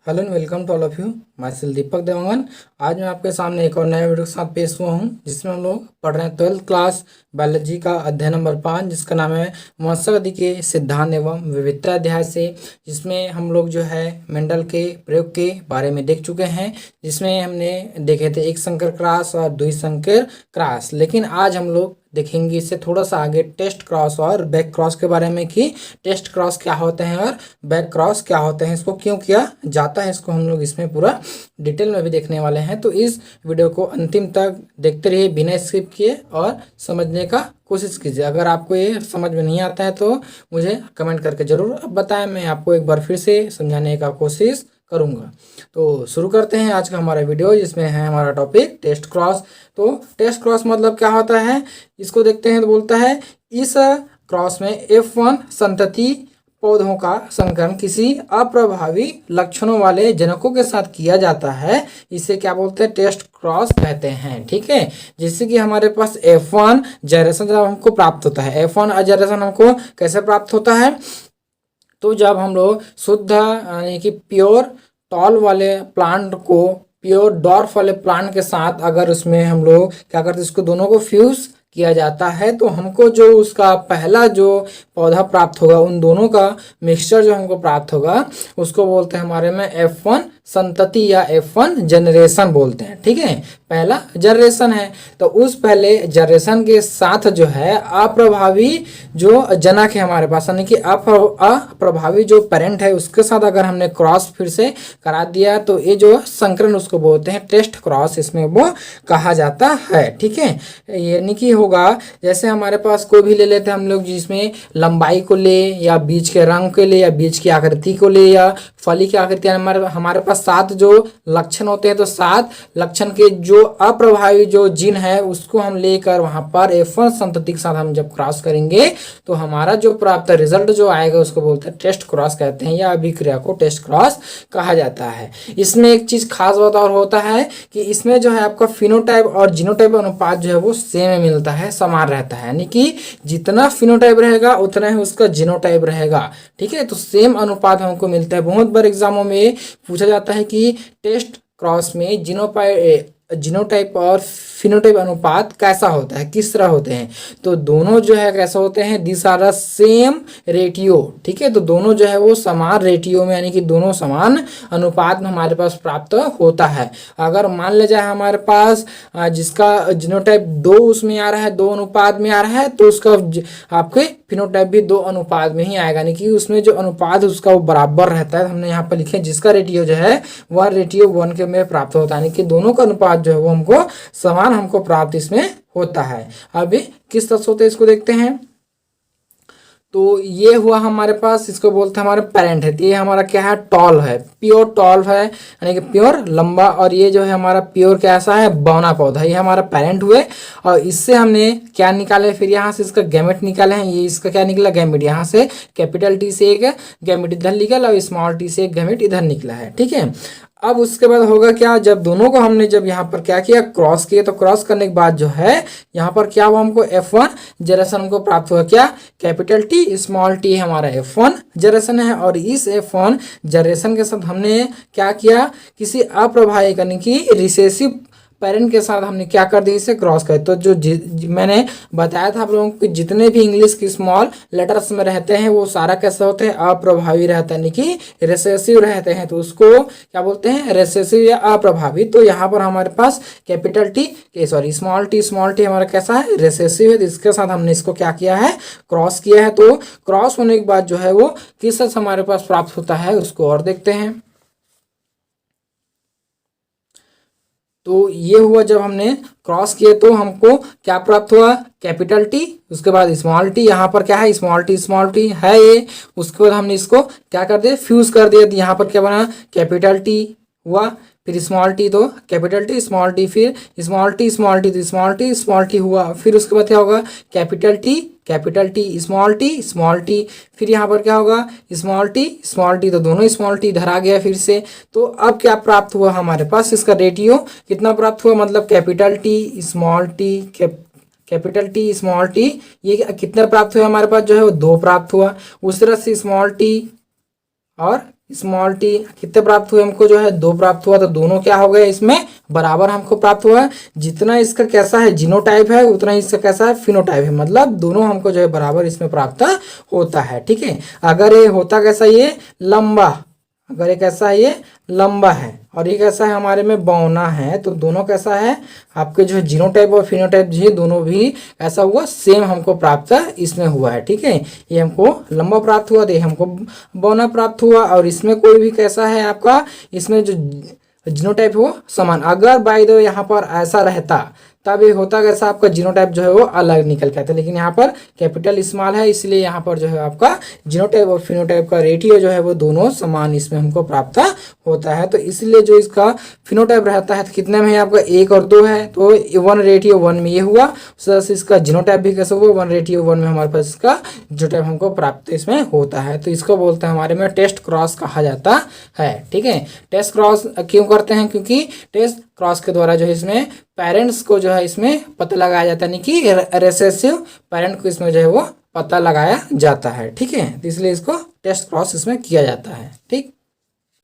Hello and welcome to all of you. Myself Deepak Dewangan. आज मैं आपके सामने एक और नए वीडियो के साथ पेश हुआ हूँ, जिसमें हम लोग पढ़ रहे हैं 12th क्लास बायोलॉजी का अध्याय नंबर 5, जिसका नाम है वंशावली के सिद्धांत एवं विविधता अध्याय से। जिसमें हम लोग जो है मेंडल के प्रयोग के बारे में देख चुके हैं, जिसमें हमने देखे थे एक संकर क्रॉस और दुई संकर क्रॉस। लेकिन आज हम लोग देखेंगे इससे थोड़ा सा आगे टेस्ट क्रॉस और बैक क्रॉस के बारे में, कि टेस्ट क्रॉस क्या होते हैं और बैक क्रॉस क्या होते हैं, इसको क्यों किया जाता है, इसको हम लोग इसमें पूरा डिटेल में भी देखने वाले हैं। तो इस वीडियो को अंतिम तक देखते रहिए बिना स्किप किए और समझने का कोशिश कीजिए। अगर आपको ये समझ में नहीं आता है तो मुझे कमेंट करके ज़रूर बताएं, मैं आपको एक बार फिर से समझाने का कोशिश करूँगा। तो शुरू करते हैं आज का हमारा वीडियो, जिसमें है हमारा टॉपिक टेस्ट क्रॉस। तो टेस्ट क्रॉस मतलब क्या होता है, इसको देखते हैं। तो बोलता है इस क्रॉस में F1 संतति पौधों का संकरण किसी अप्रभावी लक्षणों वाले जनकों के साथ किया जाता है, इसे क्या बोलते हैं, टेस्ट क्रॉस कहते हैं। ठीक है, जैसे कि हमारे पास F1 जनरेशन जब हमको प्राप्त होता है, F1 जनरेशन हमको कैसे प्राप्त होता है, तो जब हम लोग शुद्ध यानी कि प्योर टॉल वाले प्लांट को प्योर डॉर्फ वाले प्लांट के साथ अगर उसमें हम लोग क्या करते हैं, इसको दोनों को फ्यूज किया जाता है, तो हमको जो उसका पहला जो पौधा प्राप्त होगा, उन दोनों का मिक्सचर जो हमको प्राप्त होगा, उसको बोलते हैं हमारे में F1 संतति या F1 जनरेशन बोलते हैं। ठीक है, पहला जनरेशन है। तो उस पहले जनरेशन के साथ जो है अप्रभावी जो जनक है हमारे पास, यानी कि अप्रभावी जो पेरेंट है, उसके साथ अगर हमने क्रॉस फिर से करा दिया, तो ये जो संकरण उसको बोलते हैं टेस्ट क्रॉस, इसमें वो कहा जाता है। ठीक है, यानी कि होगा जैसे हमारे पास कोई भी ले लेते हैं हम लोग, जिसमें लंबाई को ले या बीज के रंग को ले या बीज की आकृति को ले या फली की आकृति, हमारे पास 7 जो लक्षण होते हैं, तो 7 लक्षण के जो अप्रभावी जो जीन है उसको हम लेकर वहां पर F1 संतति के साथ हम जब क्रॉस करेंगे, तो हमारा जो प्राप्त रिजल्ट जो आएगा उसको बोलते हैं टेस्ट क्रॉस कहते हैं, या अभिक्रिया को टेस्ट क्रॉस कहा जाता है। इसमें एक चीज खास बात और होता है कि इसमें जो है आपका फिनोटाइप और जीनोटाइप अनुपात जो है वो सेम मिलता है, समान रहता है, यानी कि जितना फिनोटाइप रहेगा उतना ही उसका जीनोटाइप रहेगा। ठीक है, तो सेम अनुपात हमको मिलता है। बहुत बार एग्जामों में पूछा जाता है कि टेस्ट क्रॉस में जीनोटाइप और फिनोटाइप अनुपात कैसा होता है, किस तरह होते हैं, तो दोनों जो है कैसे होते हैं, दिस आर सेम रेटियो। ठीक है, तो दोनों जो है वो समान रेटियो में, यानी कि दोनों समान अनुपात में हमारे पास प्राप्त होता है। अगर मान ले जाए हमारे पास जिसका जीनोटाइप 2 उसमें आ रहा है, 2 अनुपात में आ रहा है, तो उसका आपके फिनोटाइप भी 2 अनुपात में ही आएगा, यानी कि उसमें जो अनुपात उसका वो बराबर रहता है। हमने यहाँ पर लिखे जिसका रेटियो जो है वह रेटियो 1 के में प्राप्त होता है, यानी कि दोनों का अनुपात जो है वो हमको समान हमको प्राप्त इसमें होता है। अभी किस तरह से होते हैं इसको देखते हैं। तो ये हुआ हमारे पास, इसको बोलते हैं हमारे पेरेंट है। तो ये हमारा क्या है, टॉल है, प्योर टॉल है, यानी कि प्योर लंबा। और ये जो है हमारा प्योर कैसा है, बौना पौधा, ये हमारा पेरेंट हुए। और इससे हमने क्या निकाले, फिर यहाँ से इसका गैमेट निकाले हैं। ये इसका क्या निकला, गैमेट। यहाँ से कैपिटल टी से एक गैमेट इधर निकला और स्मॉल टी से एक गैमेट इधर निकला है। ठीक है, अब उसके बाद होगा क्या, जब दोनों को हमने जब यहाँ पर क्या किया, क्रॉस किए, तो क्रॉस करने के बाद जो है यहाँ पर क्या हुआ, हमको F1 जनरेशन को प्राप्त हुआ। क्या, कैपिटल टी स्मॉल टी हमारा F1 जनरेशन है। और इस F1 जनरेशन के साथ हमने क्या किया, किसी अप्रभावी यानी कि रिसेसिव पेरेंट के साथ हमने क्या कर दिया, इसे क्रॉस कर। तो जो मैंने बताया था आप लोगों को, जितने भी इंग्लिश की स्मॉल लेटर्स में रहते हैं वो सारा कैसे होते हैं, अप्रभावी रहता है, यानी कि रिसेसिव रहते हैं, तो उसको क्या बोलते हैं, रिसेसिव या अप्रभावी। तो यहाँ पर हमारे पास capital T sorry small T हमारा कैसा है, रिसेसिव है। तो इसके साथ हमने इसको क्या किया है, क्रॉस किया है। तो क्रॉस होने के बाद जो है वो किस तरह से हमारे पास प्राप्त होता है उसको और देखते हैं। तो ये हुआ जब हमने क्रॉस किए, तो हमको क्या प्राप्त हुआ, कैपिटल टी, उसके बाद स्मॉल टी। यहाँ पर क्या है, स्मॉल टी है ये। उसके बाद हमने इसको क्या कर दिया, फ्यूज कर दिया। तो यहाँ पर क्या बना, कैपिटल टी हुआ, फिर स्मॉल टी, तो कैपिटल टी स्मॉल टी, फिर स्मॉल टी तो स्मॉल टी हुआ। फिर उसके बाद क्या होगा, कैपिटल टी स्मॉल टी, फिर यहाँ पर क्या होगा, स्मॉल टी, तो दोनों स्मॉल टी इधर आ गया फिर से। तो अब क्या प्राप्त हुआ हमारे पास, इसका रेटियो कितना प्राप्त हुआ, मतलब कैपिटल टी स्मॉल टी, ये कितना प्राप्त हुआ हमारे पास, जो है वो 2 प्राप्त हुआ। उस तरह से स्मॉल टी और स्मॉल टी कितने प्राप्त हुए हमको, जो है 2 प्राप्त हुआ, तो दोनों क्या हो गए इसमें बराबर हमको प्राप्त हुआ है। जितना इसका कैसा है जीनोटाइप है उतना इसका कैसा है फिनोटाइप है, मतलब दोनों हमको जो है बराबर इसमें प्राप्त होता है। ठीक है, अगर ये होता कैसा, ये लंबा, अगर ये कैसा है ये लंबा है और ये कैसा है हमारे में बौना है, तो दोनों कैसा है आपके जो है जीनोटाइप और फिनोटाइप जी दोनों भी ऐसा हुआ सेम हमको प्राप्त इसमें हुआ है। ठीक है, ये हमको लंबा प्राप्त हुआ, तो ये हमको बौना प्राप्त हुआ, और इसमें कोई भी कैसा है आपका, इसमें जो जीनोटाइप वो समान। अगर बाय द वे यहाँ पर ऐसा रहता तब ये होता कैसा, आपका जीनोटाइप जो है वो अलग निकल के आता, लेकिन यहाँ पर कैपिटल स्मॉल है इसलिए यहाँ पर जो है आपका जीनोटाइप और फिनोटाइप का रेटियो जो है वो दोनों समान इसमें हमको प्राप्त होता है। तो इसलिए जो इसका फिनोटाइप रहता है तो कितने में है आपका 1 और 2 है, तो 1:1 में ये हुआ। प्लस इसका जीनोटाइप भी कैसे हुआ 1:1 में हमारे पास इसका जीनोटाइप हमको प्राप्त इसमें होता है। तो इसको बोलते हैं हमारे में टेस्ट क्रॉस कहा जाता है। ठीक है, टेस्ट क्रॉस क्यों करते हैं, क्योंकि टेस्ट क्रॉस के द्वारा जो है इसमें पेरेंट्स को जो है इसमें पता लगाया जाता है, कि रिसेसिव पेरेंट को इसमें जो है वो पता लगाया जाता है। ठीक है, तो इसलिए इसको टेस्ट क्रॉस इसमें किया जाता है। ठीक,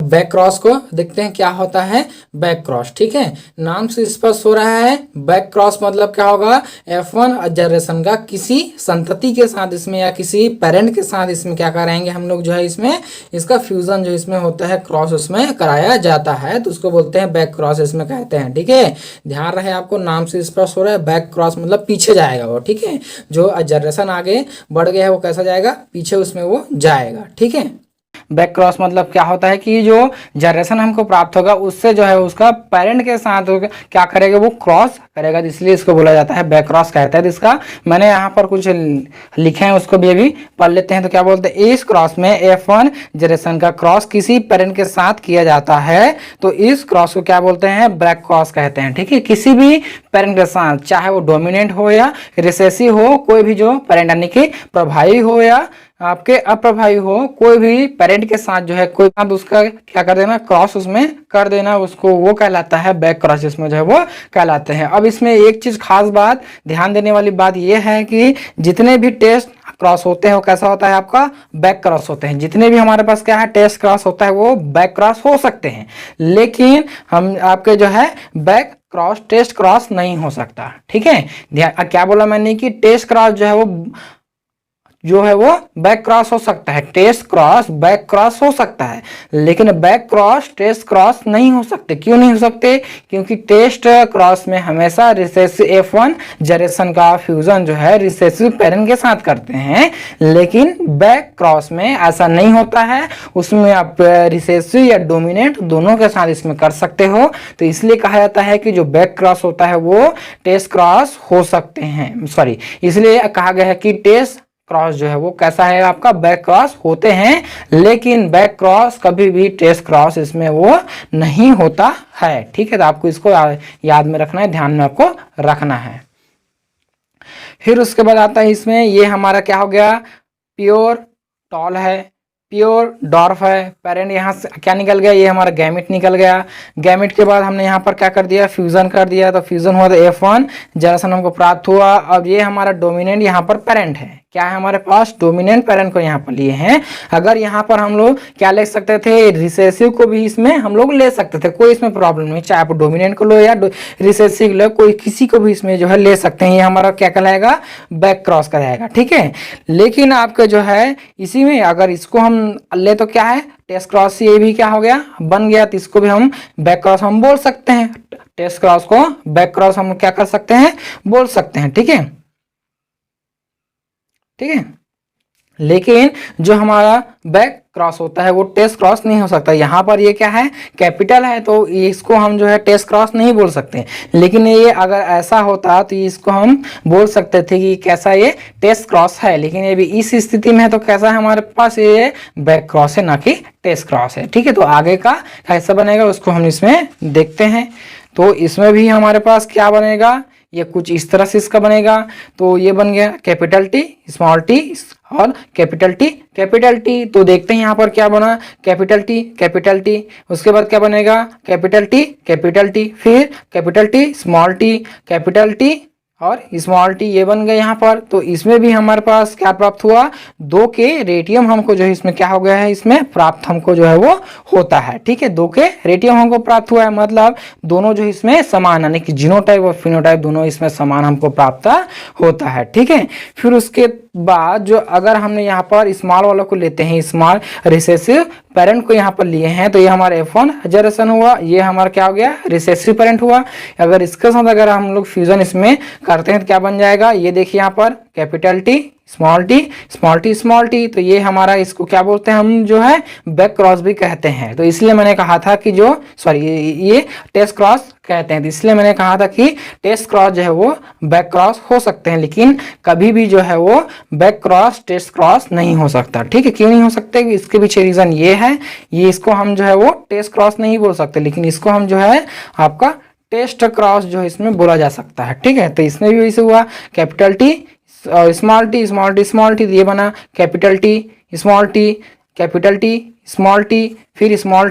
बैक क्रॉस को देखते हैं क्या होता है बैक क्रॉस। ठीक है, नाम से स्पष्ट हो रहा है बैक क्रॉस मतलब क्या होगा, F1 जनरेशन का किसी संतति के साथ इसमें या किसी पेरेंट के साथ इसमें क्या कराएंगे हम लोग, जो है इसमें इसका फ्यूजन जो इसमें होता है क्रॉस उसमें कराया जाता है, तो उसको बोलते हैं बैक क्रॉस इसमें कहते हैं। ठीक है, ध्यान रहे आपको, नाम से स्पष्ट हो रहा है बैक क्रॉस मतलब पीछे जाएगा वो। ठीक है, जो जनरेशन आगे बढ़ गया है वो कैसा जाएगा, पीछे उसमें वो जाएगा। ठीक है, बैक क्रॉस मतलब क्या होता है कि जो जनरेशन हमको प्राप्त होगा उससे जो है उसका पेरेंट के साथ क्या करेगा, वो क्रॉस करेगा, इसलिए इसको बोला जाता है बैक क्रॉस कहता है। तो इसका मैंने यहाँ पर कुछ लिखे हैं उसको भी अभी पढ़ लेते हैं। तो क्या बोलते हैं, इस क्रॉस में F1 जनरेशन का क्रॉस किसी पेरेंट के साथ किया जाता है, तो इस क्रॉस को क्या बोलते हैं, बैक क्रॉस कहते हैं। ठीक है, किसी भी पेरेंट के साथ, चाहे वो डोमिनेंट हो या रिसेसिव हो, कोई भी जो पेरेंट यानी कि प्रभावी हो या आपके अप्रभावी हो, कोई भी पेरेंट के साथ जो है कोई बात उसका क्या कर देना, क्रॉस उसमें कर देना, उसको वो कहलाता है बैक क्रॉस, इसमें जो है वो कहलाते हैं। अब इसमें एक चीज खास बात ध्यान देने वाली बात यह है कि जितने भी टेस्ट क्रॉस होते हैं वो कैसा होता है आपका बैक क्रॉस होते हैं। जितने भी हमारे पास क्या है टेस्ट क्रॉस होता है वो बैक क्रॉस हो सकते हैं, लेकिन हम आपके जो है बैक क्रॉस टेस्ट क्रॉस नहीं हो सकता। ठीक है, क्या बोला मैंने कि टेस्ट क्रॉस जो है वो बैक क्रॉस हो सकता है, टेस्ट क्रॉस बैक क्रॉस हो सकता है, लेकिन बैक क्रॉस टेस्ट क्रॉस नहीं हो सकते। क्यों नहीं हो सकते, क्योंकि टेस्ट क्रॉस में हमेशा रिसेसिव F1 जनरेशन का फ्यूजन जो है रिसेसिव पेरेंट के साथ करते हैं, लेकिन बैक क्रॉस में ऐसा नहीं होता है, उसमें आप रिसेसिव या डोमिनेंट दोनों के साथ इसमें कर सकते हो। तो इसलिए कहा जाता है कि जो बैक क्रॉस होता है वो टेस्ट क्रॉस हो सकते हैं, सॉरी इसलिए कहा गया है कि टेस्ट क्रॉस जो है वो कैसा है आपका बैक क्रॉस होते हैं, लेकिन बैक क्रॉस कभी भी टेस्ट क्रॉस इसमें वो नहीं होता है। ठीक है, तो आपको इसको याद में रखना है, ध्यान में आपको रखना है। फिर उसके बाद आता है इसमें ये हमारा क्या हो गया, प्योर टॉल है, प्योर डॉर्फ है। पेरेंट यहाँ से क्या निकल गया, ये हमारा गैमेट निकल गया। गैमेट के बाद हमने यहाँ पर क्या कर दिया, फ्यूजन कर दिया, तो फ्यूजन हुआ तो F1 जनरेशन हमको प्राप्त हुआ। अब ये हमारा डोमिनेंट यहाँ पर पेरेंट है, क्या है हमारे पास डोमिनेंट पेरेंट को यहाँ पर लिए हैं। अगर यहाँ पर हम लोग क्या ले सकते थे, रिसेसिव को भी इसमें हम लोग ले सकते थे, कोई इसमें प्रॉब्लम नहीं, चाहे आप डोमिनेंट को लो या रिसेसिव लो, कोई किसी को भी इसमें जो है ले सकते हैं। ये हमारा क्या कहलाएगा, बैक क्रॉस कराएगा। ठीक है, लेकिन आपके जो है इसी में अगर इसको हम ले तो क्या है टेस्ट क्रॉस, ये भी क्या हो गया बन गया, तो इसको भी हम बैक क्रॉस हम बोल सकते हैं। टेस्ट क्रॉस को बैक क्रॉस हम क्या कर सकते हैं, बोल सकते हैं। ठीक है, ठीक है, लेकिन जो हमारा बैक क्रॉस होता है वो टेस्ट क्रॉस नहीं हो सकता। यहाँ पर ये क्या है कैपिटल है, तो इसको हम जो है टेस्ट क्रॉस नहीं बोल सकते, लेकिन ये अगर ऐसा होता तो इसको हम बोल सकते थे कि कैसा ये टेस्ट क्रॉस है, लेकिन ये भी इस स्थिति में है तो कैसा है हमारे पास ये बैक क्रॉस है ना कि टेस्ट क्रॉस है। ठीक है, तो आगे का कैसा बनेगा उसको हम इसमें देखते हैं। तो इसमें भी हमारे पास क्या बनेगा, ये कुछ इस तरह से इसका बनेगा। तो ये बन गया कैपिटल टी, स्मॉल टी और कैपिटल टी, कैपिटल टी। तो देखते हैं यहाँ पर क्या बना, कैपिटल टी कैपिटल टी, उसके बाद क्या बनेगा कैपिटल टी कैपिटल टी, फिर capital T small T capital T और स्मॉल टी ये बन गए यहाँ पर। तो इसमें भी हमारे पास क्या प्राप्त हुआ, 2 के रेडियम हमको जो है इसमें क्या हो गया है, इसमें प्राप्त हमको जो है वो होता है। ठीक है, 2 के रेडियम हमको प्राप्त हुआ है, मतलब दोनों जो इसमें समान यानी कि जीनोटाइप और फिनोटाइप दोनों इसमें समान हमको प्राप्त होता है। ठीक है, फिर उसके बाद जो अगर हमने यहाँ पर स्मॉल वालों को लेते हैं, स्मॉल रिसेसिव पेरेंट को यहाँ पर लिए हैं, तो ये हमारा F1 जनरेशन हुआ, ये हमारा क्या हो गया, रिसेसिव पेरेंट हुआ। अगर इसके साथ अगर हम लोग फ्यूजन इसमें करते हैं तो क्या बन जाएगा, ये देखिए यहाँ पर capital T small T small T small T, तो ये हमारा इसको क्या बोलते हैं हम जो है बैक क्रॉस भी कहते हैं। तो इसलिए मैंने कहा था कि जो सॉरी ये टेस्ट क्रॉस कहते हैं, तो इसलिए मैंने कहा था कि टेस्ट क्रॉस जो है वो बैक क्रॉस हो सकते हैं, लेकिन कभी भी जो है वो बैक क्रॉस टेस्ट क्रॉस नहीं हो सकता। ठीक है, क्यों नहीं हो सकते, इसके पीछे रीजन ये है, ये इसको हम जो है वो टेस्ट क्रॉस नहीं बोल सकते, लेकिन इसको हम जो है आपका टेस्ट क्रॉस जो है इसमें बोला जा सकता है। ठीक है, तो इसमें भी वैसे हुआ capital T small T small T small T, ये बना capital T small T capital T small T, फिर स्मॉल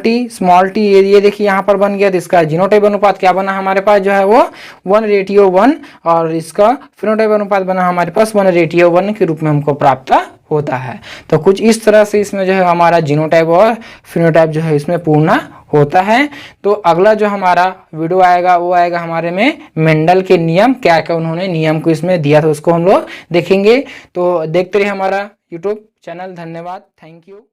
टी ये देखिए यहाँ पर बन गया। तो इसका जीनोटाइप अनुपात क्या बना हमारे पास जो है वो 1:1, और इसका फिनोटाइप अनुपात बना हमारे पास 1:1 के रूप में हमको प्राप्त होता है। तो कुछ इस तरह से इसमें जो है हमारा जीनोटाइप और फिनोटाइप जो है इसमें पूर्ण होता है। तो अगला जो हमारा वीडियो आएगा वो आएगा हमारे में मेंडल के नियम, क्या क्या उन्होंने नियम को इसमें दिया था उसको हम लोग देखेंगे। तो देखते रहिए हमारा यूट्यूब चैनल। धन्यवाद, थैंक यू।